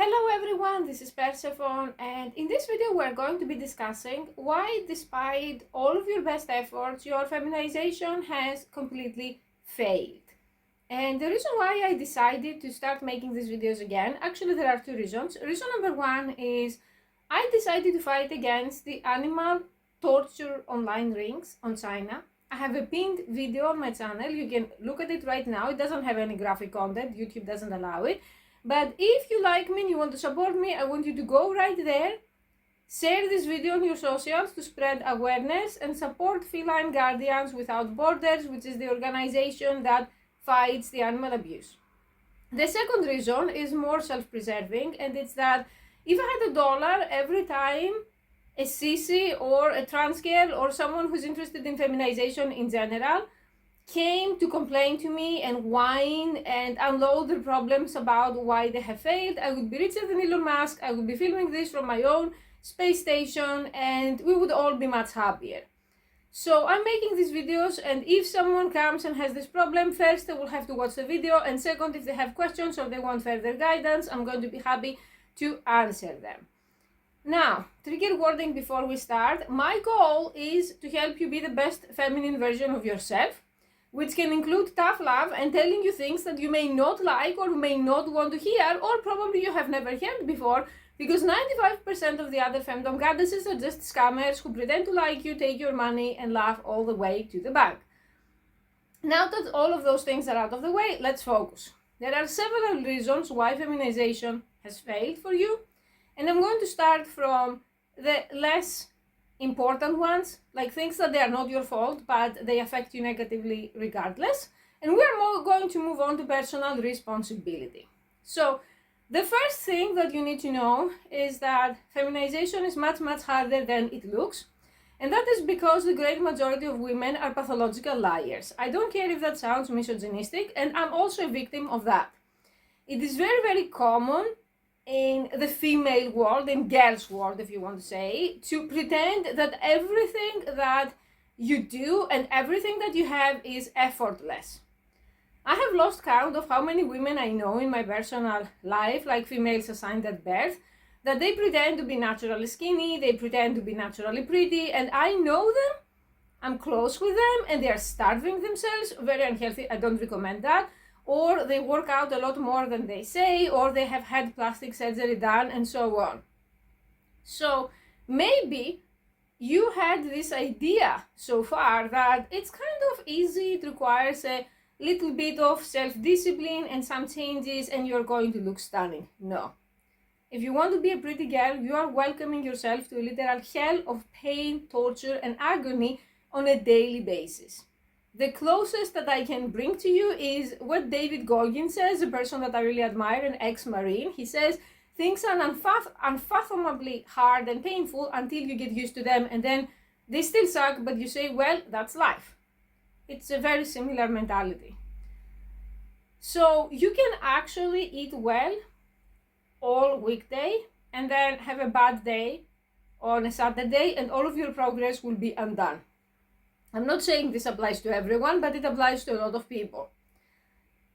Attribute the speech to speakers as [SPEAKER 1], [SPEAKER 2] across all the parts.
[SPEAKER 1] Hello everyone, this is Persephone, and in this video we're going to be discussing why, despite all of your best efforts, your feminization has completely failed. And the reason why I decided to start making these videos again, actually there are two reasons. Reason number one is I decided to fight against the animal torture online rings on China. I have a pinned video on my channel, you can look at it right now. It doesn't have any graphic content, YouTube doesn't allow it. But if you like me and you want to support me, I want you to go right there, share this video on your socials to spread awareness and support Feline Guardians Without Borders, which is the organization that fights the animal abuse. The second reason is more self-preserving, and it's that if I had $1 every time a sissy or a trans girl or someone who's interested in feminization in general came to complain to me and whine and unload their problems about why they have failed, I would be richer than Elon Musk, I would be filming this from my own space station, and we would all be much happier. So I'm making these videos, and if someone comes and has this problem, first they will have to watch the video, and second, if they have questions or they want further guidance, I'm going to be happy to answer them. Now, trigger warning before we start. My goal is to help you be the best feminine version of yourself, which can include tough love and telling you things that you may not like or may not want to hear, or probably you have never heard before, because 95% of the other femdom goddesses are just scammers who pretend to like you, take your money, and laugh all the way to the bank. Now that all of those things are out of the way, let's focus. There are several reasons why feminization has failed for you, and I'm going to start from the less important ones, like things that they are not your fault, but they affect you negatively regardless. And we're going to move on to personal responsibility. So the first thing that you need to know is that feminization is much, much harder than it looks. And that is because the great majority of women are pathological liars. I don't care if that sounds misogynistic, and I'm also a victim of that. It is very, very common in the female world, in girls' world, if you want to say, to pretend that everything that you do and everything that you have is effortless. I have lost count of how many women I know in my personal life, like females assigned at birth, that they pretend to be naturally skinny, they pretend to be naturally pretty, and I know them, I'm close with them, and they are starving themselves, very unhealthy, I don't recommend that. Or they work out a lot more than they say, or they have had plastic surgery done, and so on. So maybe you had this idea so far that it's kind of easy, it requires a little bit of self-discipline and some changes, and you're going to look stunning. No. If you want to be a pretty girl, you are welcoming yourself to a literal hell of pain, torture, and agony on a daily basis. The closest that I can bring to you is what David Goggins says, a person that I really admire, an ex-Marine. He says, things are unfathomably hard and painful until you get used to them, and then they still suck, but you say, well, that's life. It's a very similar mentality. So you can actually eat well all weekday and then have a bad day on a Saturday, and all of your progress will be undone. I'm not saying this applies to everyone, but it applies to a lot of people.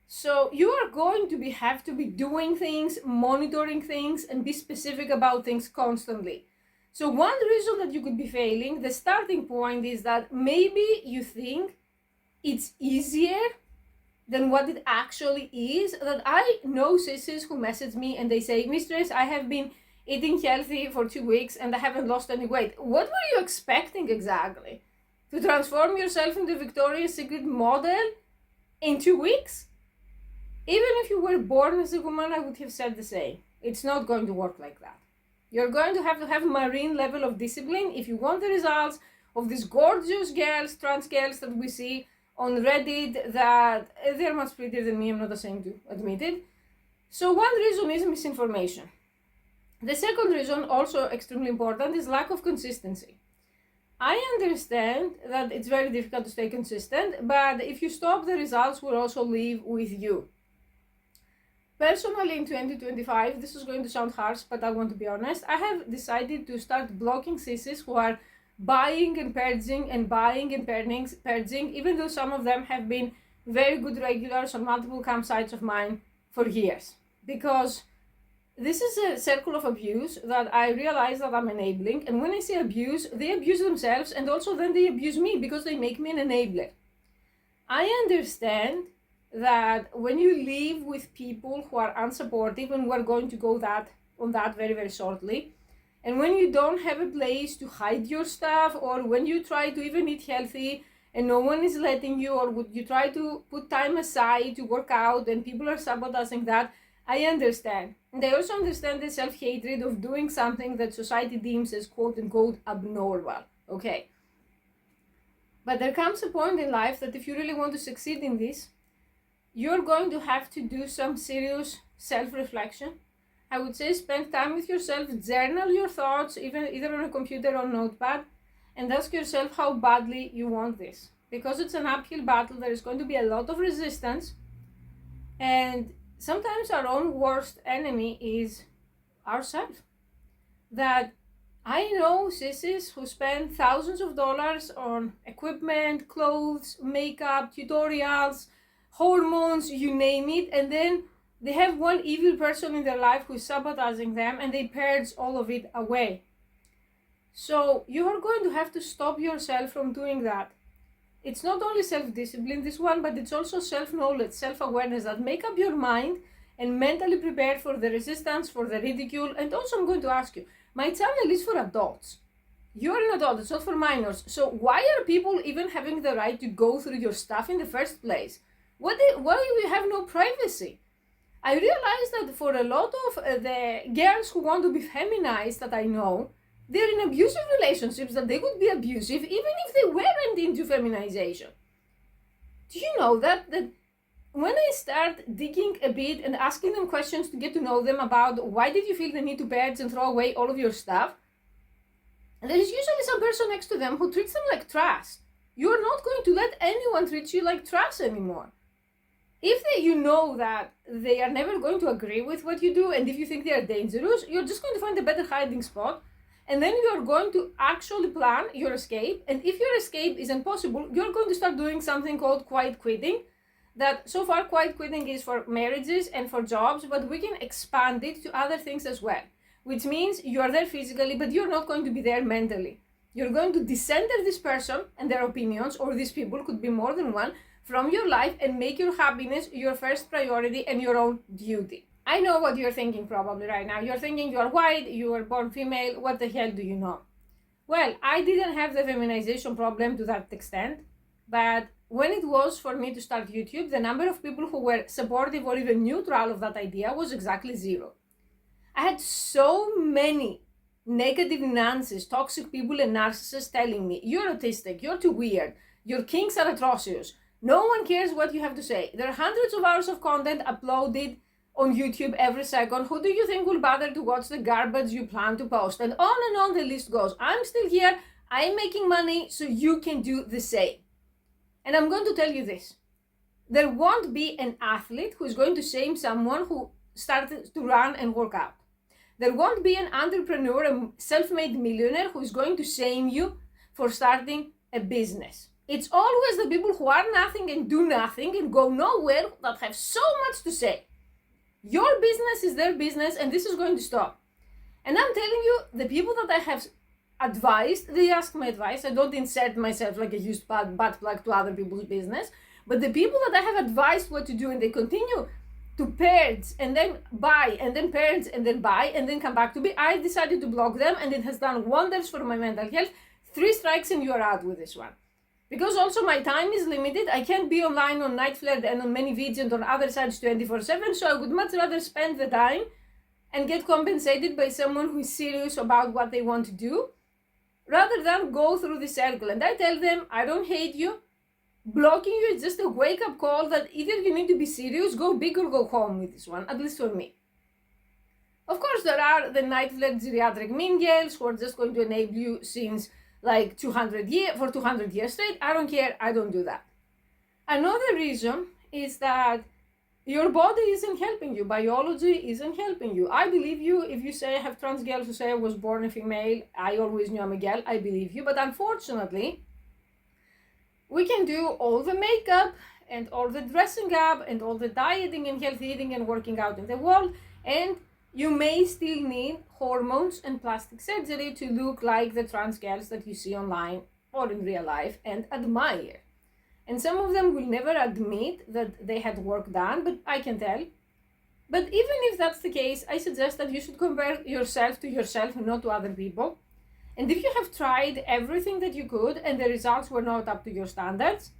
[SPEAKER 1] So you are going to have to be doing things, monitoring things, and be specific about things constantly. So one reason that you could be failing, the starting point, is that maybe you think it's easier than what it actually is. That I know sissies who message me and they say, Mistress, I have been eating healthy for 2 weeks and I haven't lost any weight. What were you expecting exactly? To transform yourself into Victoria's Secret model in 2 weeks? Even if you were born as a woman, I would have said the same. It's not going to work like that. You're going to have Marine level of discipline if you want the results of these gorgeous girls, trans girls that we see on Reddit, that they're much prettier than me, I'm not ashamed to admit it. So one reason is misinformation. The second reason, also extremely important, is lack of consistency. I understand that it's very difficult to stay consistent, but if you stop, the results will also live with you. Personally, in 2025, this is going to sound harsh, but I want to be honest, I have decided to start blocking sissies who are buying and purging and buying and purging, even though some of them have been very good regulars on multiple campsites of mine for years. Because This is a circle of abuse that I realize that I'm enabling. And when I say abuse, they abuse themselves, and also then they abuse me because they make me an enabler. I understand that when you live with people who are unsupportive, and we're going to go on that very, very shortly, and when you don't have a place to hide your stuff, or when you try to even eat healthy and no one is letting you, or would you try to put time aside to work out and people are sabotaging that, I understand. And I also understand the self-hatred of doing something that society deems as quote unquote abnormal. Okay. But there comes a point in life that if you really want to succeed in this, you're going to have to do some serious self-reflection. I would say spend time with yourself, journal your thoughts, either on a computer or notepad, and ask yourself how badly you want this. Because it's an uphill battle, there is going to be a lot of resistance, and sometimes our own worst enemy is ourselves. That I know sissies who spend thousands of dollars on equipment, clothes, makeup, tutorials, hormones, you name it, and then they have one evil person in their life who is sabotaging them, and they purge all of it away. So you are going to have to stop yourself from doing that. It's not only self-discipline, this one, but it's also self-knowledge, self-awareness, that make up your mind and mentally prepare for the resistance, for the ridicule. And also I'm going to ask you, my channel is for adults. You're an adult, it's not for minors. So why are people even having the right to go through your stuff in the first place? Why do we have no privacy? I realize that for a lot of the girls who want to be feminized that I know, they're in abusive relationships, that they would be abusive even if they weren't into feminization. Do you know that when I start digging a bit and asking them questions to get to know them about why did you feel the need to purge and throw away all of your stuff, there is usually some person next to them who treats them like trash. You're not going to let anyone treat you like trash anymore. If you know that they are never going to agree with what you do, and if you think they are dangerous, you're just going to find a better hiding spot, and then you're going to actually plan your escape. And if your escape isn't possible, you're going to start doing something called quiet quitting. That so far quiet quitting is for marriages and for jobs, but we can expand it to other things as well, which means you are there physically, but you're not going to be there mentally. You're going to decenter this person and their opinions, or these people, could be more than one, from your life, and make your happiness your first priority and your own duty. I know what you're thinking probably right now. You're thinking you're white, you were born female, what the hell do you know? Well, I didn't have the feminization problem to that extent, but when it was for me to start YouTube, the number of people who were supportive or even neutral of that idea was exactly zero. I had so many negative Nancy's, toxic people and narcissists telling me, you're autistic, you're too weird, your kinks are atrocious, no one cares what you have to say. There are hundreds of hours of content uploaded on YouTube every second. Who do you think will bother to watch the garbage you plan to post? And on the list goes. I'm still here, I'm making money, so you can do the same. And I'm going to tell you this. There won't be an athlete who is going to shame someone who started to run and work out. There won't be an entrepreneur, a self-made millionaire who is going to shame you for starting a business. It's always the people who are nothing and do nothing and go nowhere that have so much to say. Your business is their business, and this is going to stop. And I'm telling you, the people that I have advised, they ask my advice. I don't insert myself like a used butt plug to other people's business. But the people that I have advised what to do, and they continue to purge and then buy and then purge and then buy and then come back to me, I decided to block them, and it has done wonders for my mental health. 3 strikes and you're out with this one. Because also my time is limited. I can't be online on Night Flirt and on many videos and on other sites 24/7, so I would much rather spend the time and get compensated by someone who is serious about what they want to do, rather than go through the circle. And I tell them, I don't hate you. Blocking you is just a wake-up call that either you need to be serious, go big, or go home with this one, at least for me. Of course, there are the Night Flirt geriatric mean girls who are just going to enable you since like 200 years straight. I don't care, I don't do that. Another reason is that your body isn't helping you, biology isn't helping you. I believe you if you say, I have trans girls who say I was born a female, I always knew I'm a girl, I believe you. But unfortunately, we can do all the makeup and all the dressing up and all the dieting and healthy eating and working out in the world, and You may still need hormones and plastic surgery to look like the trans girls that you see online or in real life and admire. And some of them will never admit that they had work done, but I can tell. But even if that's the case, I suggest that you should compare yourself to yourself and not to other people. And if you have tried everything that you could and the results were not up to your standards,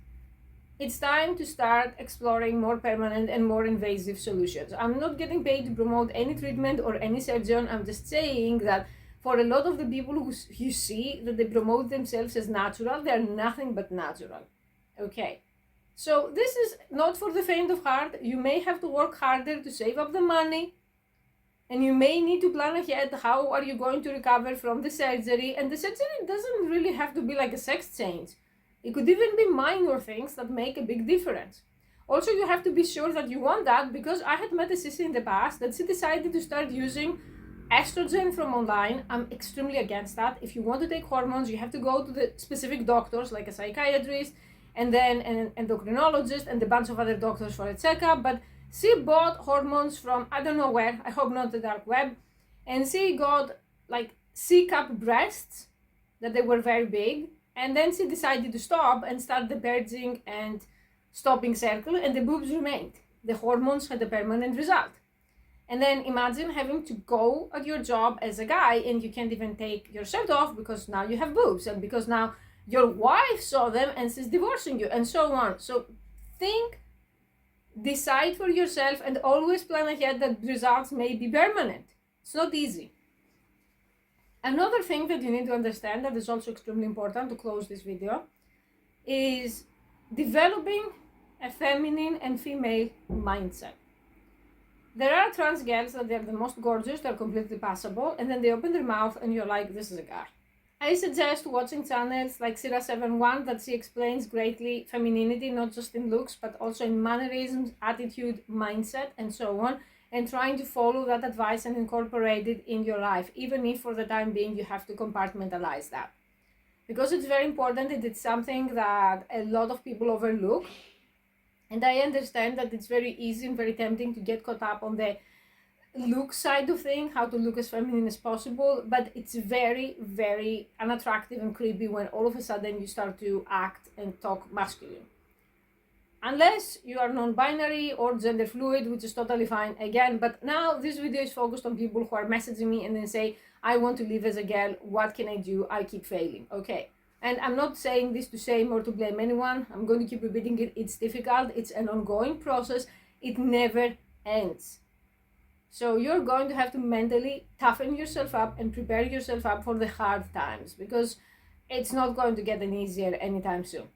[SPEAKER 1] it's time to start exploring more permanent and more invasive solutions. I'm not getting paid to promote any treatment or any surgeon. I'm just saying that for a lot of the people who you see that they promote themselves as natural, they're nothing but natural. Okay. So this is not for the faint of heart. You may have to work harder to save up the money, and you may need to plan ahead how are you going to recover from the surgery. And the surgery doesn't really have to be like a sex change. It could even be minor things that make a big difference. Also, you have to be sure that you want that, because I had met a sister in the past that she decided to start using estrogen from online. I'm extremely against that. If you want to take hormones, you have to go to the specific doctors, like a psychiatrist, and then an endocrinologist, and a bunch of other doctors for a checkup. But she bought hormones from, I don't know where, I hope not the dark web, and she got like C-cup breasts that they were very big, and then she decided to stop and start the purging and stopping circle, and the boobs remained. The hormones had a permanent result. And then imagine having to go at your job as a guy and you can't even take your shirt off because now you have boobs, and because now your wife saw them and she's divorcing you, and so on. So think, decide for yourself, and always plan ahead that results may be permanent. It's not easy. Another thing that you need to understand that is also extremely important to close this video is developing a feminine and female mindset. There are trans girls that they're the most gorgeous, they're completely passable, and then they open their mouth and you're like, this is a guy. I suggest watching channels like Sira71 that she explains greatly femininity, not just in looks, but also in mannerisms, attitude, mindset, and so on, and trying to follow that advice and incorporate it in your life, even if for the time being you have to compartmentalize that. Because it's very important, and it's something that a lot of people overlook. And I understand that it's very easy and very tempting to get caught up on the look side of things, how to look as feminine as possible, but it's very, very unattractive and creepy when all of a sudden you start to act and talk masculine. Unless you are non-binary or gender fluid, which is totally fine again. But now this video is focused on people who are messaging me and then say, I want to live as a girl, what can I do? I keep failing. Okay. And I'm not saying this to shame or to blame anyone. I'm going to keep repeating it. It's difficult. It's an ongoing process. It never ends. So you're going to have to mentally toughen yourself up and prepare yourself up for the hard times, because it's not going to get any easier anytime soon.